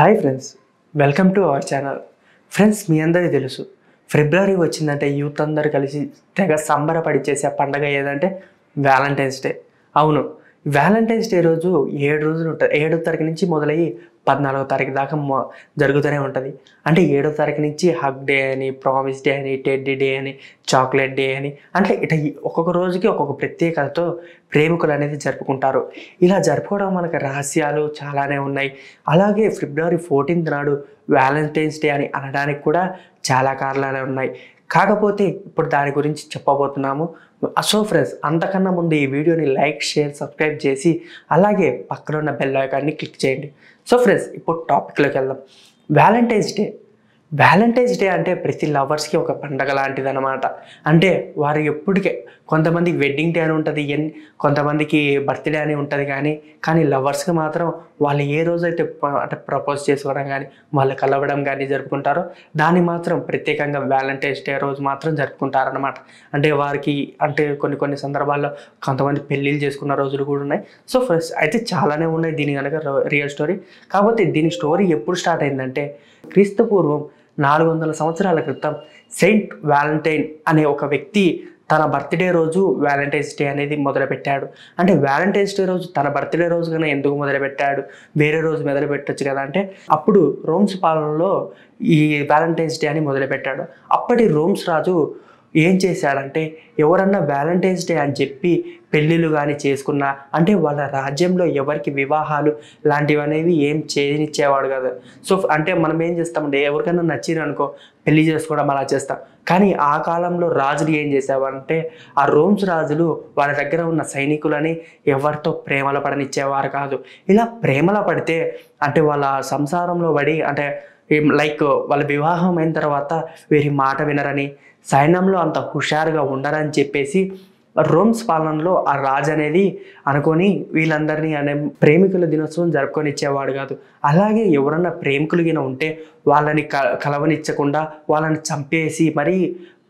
Hi friends, welcome to our channel. Friends, మీ అందరికీ తెలుసు, ఫిబ్రవరి వచ్చిందంటే యూత్ అందరూ కలిసి తెగ సంబరపడి చేసే పండగ ఏదంటే వ్యాలంటైన్స్ డే. అవును, వ్యాలంటైన్స్ డే రోజు 7 రోజులు ఉంటుంది. 7వ తారీఖు నుంచి మొదలయ్యి 14వ తారీఖు దాకా జరుగుతూనే ఉంటుంది. అంటే 7వ తారీఖు నుంచి హగ్ డే అని, ప్రామిస్ డే అని, టెడ్డీ డే అని, చాక్లెట్ డే అని, అంటే ఇట్లా ఒక్కొక్క రోజుకి ఒక్కొక్క ప్రత్యేకతతో ప్రేమికులు అనేది జరుపుకుంటారు. ఇలా జరుపుకోవడం మనకు రహస్యాలు చాలానే ఉన్నాయి. అలాగే ఫిబ్రవరి 14th నాడు వ్యాలంటైన్స్ డే అని అనడానికి కూడా చాలా కారణాలు ఉన్నాయి. కాకపోతే ఇప్పుడు దాని గురించి చెప్పబోతున్నాము. సో ఫ్రెండ్స్, అంతకన్నా ముందు ఈ వీడియోని లైక్, షేర్, సబ్స్క్రైబ్ చేసి అలాగే పక్కన ఉన్న బెల్ ఐకాన్ని క్లిక్ చేయండి. సో ఫ్రెండ్స్, ఇప్పుడు టాపిక్లోకి వెళ్దాం. వ్యాలంటైన్స్ డే అంటే ప్రతి లవర్స్కి ఒక పండగ లాంటిది అనమాట. అంటే వారు ఎప్పటికే కొంతమందికి వెడ్డింగ్ డే అని ఉంటుంది, కొంతమందికి బర్త్డే అని ఉంటుంది. కానీ లవర్స్కి మాత్రం వాళ్ళు ఏ రోజైతే అంటే ప్రపోజ్ చేసుకోవడం కానీ, వాళ్ళు కలవడం కానీ జరుపుకుంటారో దాన్ని మాత్రం ప్రత్యేకంగా వ్యాలంటైన్స్ డే రోజు మాత్రం జరుపుకుంటారనమాట. అంటే వారికి అంటే కొన్ని సందర్భాల్లో కొంతమంది పెళ్ళిళ్ళు చేసుకున్న రోజులు కూడా ఉన్నాయి. సో ఫస్ట్ అయితే చాలానే ఉన్నాయి దీని కనుక రియల్ స్టోరీ. కాకపోతే దీని స్టోరీ ఎప్పుడు స్టార్ట్ అయిందంటే క్రీస్తు పూర్వం 400 సంవత్సరాల క్రితం సెయింట్ వ్యాలంటైన్ అనే ఒక వ్యక్తి తన బర్త్డే రోజు వ్యాలంటైన్స్ డే అనేది మొదలుపెట్టాడు. అంటే వ్యాలంటైన్స్ డే రోజు తన బర్త్డే రోజు కన్నా ఎందుకు మొదలుపెట్టాడు, వేరే రోజు మొదలుపెట్టచ్చు కదా అంటే, అప్పుడు రోమ్స్ పాలనలో ఈ వ్యాలంటైన్స్ డే అని మొదలుపెట్టాడు. అప్పటి రోమ్స్ రాజు ఏం చేశాడంటే, ఎవరన్నా వ్యాలంటైన్స్ డే అని చెప్పి పెళ్ళిళ్ళు కానీ చేసుకున్నా అంటే వాళ్ళ రాజ్యంలో ఎవరికి వివాహాలు లాంటివి అనేవి ఏం చేయనిచ్చేవాడు కదా. సో అంటే మనం ఏం చేస్తామంటే, ఎవరికైనా నచ్చింది అనుకో పెళ్లి చేసుకోవడం అలా చేస్తాం. కానీ ఆ కాలంలో రాజులు ఏం చేసేవారంటే, ఆ రోమ్స్ రాజులు వాళ్ళ దగ్గర ఉన్న సైనికులని ఎవరితో ప్రేమలో పడనిచ్చేవారు కాదు. ఇలా ప్రేమలో పడితే అంటే వాళ్ళ సంసారంలో పడి అంటే లైక్ వాళ్ళ వివాహం అయిన తర్వాత వీరి మాట వినరని, సైన్యంలో అంత హుషారుగా ఉండరని చెప్పేసి రోమ్స్ పాలనలో ఆ రాజు అనేది అనుకొని వీళ్ళందరినీ అనే ప్రేమికుల దినోత్సవం జరుపుకొని ఇచ్చేవాడు కాదు. అలాగే ఎవరన్నా ప్రేమికులు గిన ఉంటే వాళ్ళని కలవనిచ్చకుండా వాళ్ళని చంపేసి మరీ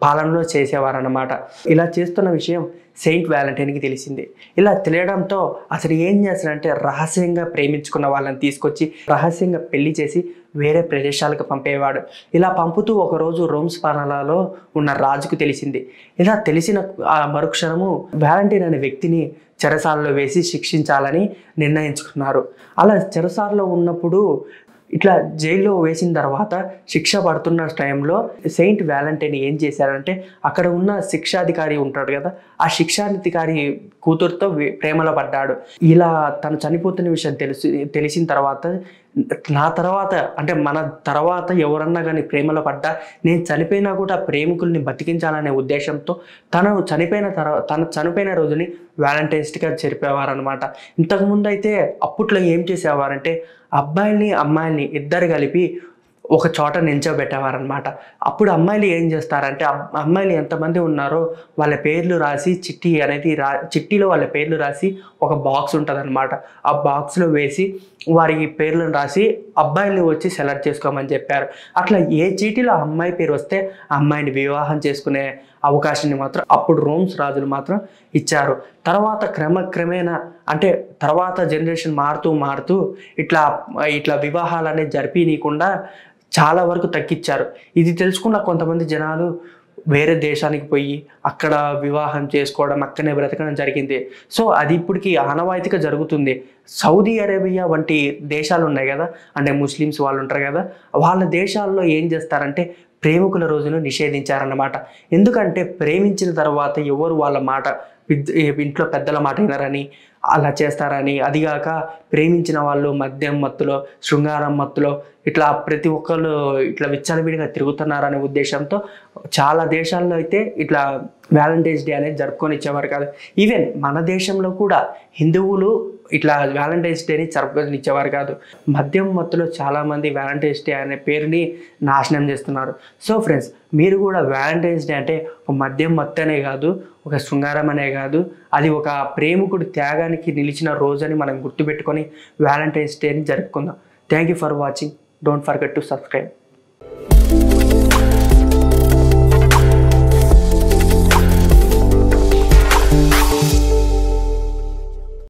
పాలనలో చేసేవారన్నమాట. ఇలా చేస్తున్న విషయం సెయింట్ వ్యాలంటైన్కి తెలిసింది. ఇలా తెలియడంతో అసలు ఏం చేస్తాడంటే, రహస్యంగా ప్రేమించుకున్న వాళ్ళని తీసుకొచ్చి రహస్యంగా పెళ్లి చేసి వేరే ప్రదేశాలకు పంపేవాడు. ఇలా పంపుతూ ఒకరోజు రోమ్స్ పాలనలో ఉన్న రాజుకు తెలిసింది. ఇలా తెలిసిన ఆ మరుక్షణము వ్యాలంటైన్ అనే వ్యక్తిని చెరసాలలో వేసి శిక్షించాలని నిర్ణయించుకున్నారు. అలా చెరసాలలో ఉన్నప్పుడు ఇట్లా జైల్లో వేసిన తర్వాత శిక్ష పడుతున్న టైంలో సెయింట్ వ్యాలంటైన్ ఏం చేశారంటే, అక్కడ ఉన్న శిక్షాధికారి ఉంటాడు కదా, ఆ శిక్షాధికారి కూతురుతో ప్రేమలో పడ్డాడు. ఇలా తను చనిపోతున్న విషయం తెలిసిన తర్వాత, నా తర్వాత అంటే మన తర్వాత ఎవరన్నా కానీ ప్రేమలో పడ్డా నేను చనిపోయినా కూడా ప్రేమికుల్ని బతికించాలనే ఉద్దేశంతో తను చనిపోయిన రోజుని వ్యాలంటైన్స్ డేగా జరిపేవారనమాట. ఇంతకుముందు అయితే అప్పట్లో ఏం చేసేవారంటే, అబ్బాయిల్ని అమ్మాయిల్ని ఇద్దరు కలిపి ఒక చోట నిల్చోబెట్టేవారనమాట. అప్పుడు అమ్మాయిలు ఏం చేస్తారంటే, అమ్మాయిలు ఎంతమంది ఉన్నారో వాళ్ళ పేర్లు రాసి చిట్టీలో వాళ్ళ పేర్లు రాసి ఒక బాక్స్ ఉంటుంది అనమాట. ఆ బాక్స్లో వేసి వారికి పేర్లను రాసి అబ్బాయిల్ని వచ్చి సెలెక్ట్ చేసుకోమని చెప్పారు. అట్లా ఏ చీటీలో అమ్మాయి పేరు వస్తే ఆ అమ్మాయిని వివాహం చేసుకునే అవకాశాన్ని మాత్రం అప్పుడు రోమ్స్ రాజులు మాత్రం ఇచ్చారు. తర్వాత క్రమక్రమేణా అంటే తర్వాత జనరేషన్ మారుతూ ఇట్లా వివాహాలు అనేది జరిపినీయకుండా చాలా వరకు తగ్గించారు. ఇది తెలుసుకున్న కొంతమంది జనాలు వేరే దేశానికి పోయి అక్కడ వివాహం చేసుకోవడం, అక్కడనే బ్రతకడం జరిగింది. సో అది ఇప్పటికీ ఆనవాయితీగా జరుగుతుంది. సౌదీ అరేబియా వంటి దేశాలు ఉన్నాయి కదా, అంటే ముస్లిమ్స్ వాళ్ళు ఉంటారు కదా, వాళ్ళ దేశాల్లో ఏం చేస్తారంటే ప్రేమికుల రోజును నిషేధించారన్నమాట. ఎందుకంటే ప్రేమించిన తర్వాత ఎవరు వాళ్ళ మాట ఇంట్లో పెద్దల మాట వినరని అలా చేస్తారని, అదిగాక ప్రేమించిన వాళ్ళు మద్యం మత్తులో, శృంగారం మత్తులో ఇట్లా ప్రతి ఒక్కళ్ళు ఇట్లా విచ్చలవిడిగా తిరుగుతున్నారనే ఉద్దేశంతో చాలా దేశాల్లో అయితే ఇట్లా వ్యాలంటైన్స్ డే అనేది జరుపుకొని ఇచ్చేవారు కాదు. ఈవెన్ మన దేశంలో కూడా హిందువులు ఇట్లా వ్యాలంటైన్స్ డేని జరుపుకొని ఇచ్చేవారు కాదు. మద్యం మత్తులో చాలామంది వ్యాలంటైన్స్ డే అనే పేరుని నాశనం చేస్తున్నారు. సో ఫ్రెండ్స్, మీరు కూడా వ్యాలంటైన్స్ డే అంటే ఒక మద్యం మత్తు అనే కాదు, ఒక శృంగారం అనే కాదు, అది ఒక ప్రేమికుడు త్యాగానికి నిలిచిన రోజు అని మనం గుర్తుపెట్టుకొని వ్యాలంటైన్స్ డేని జరుపుకుందాం. Thank you for watching. Don't forget to subscribe.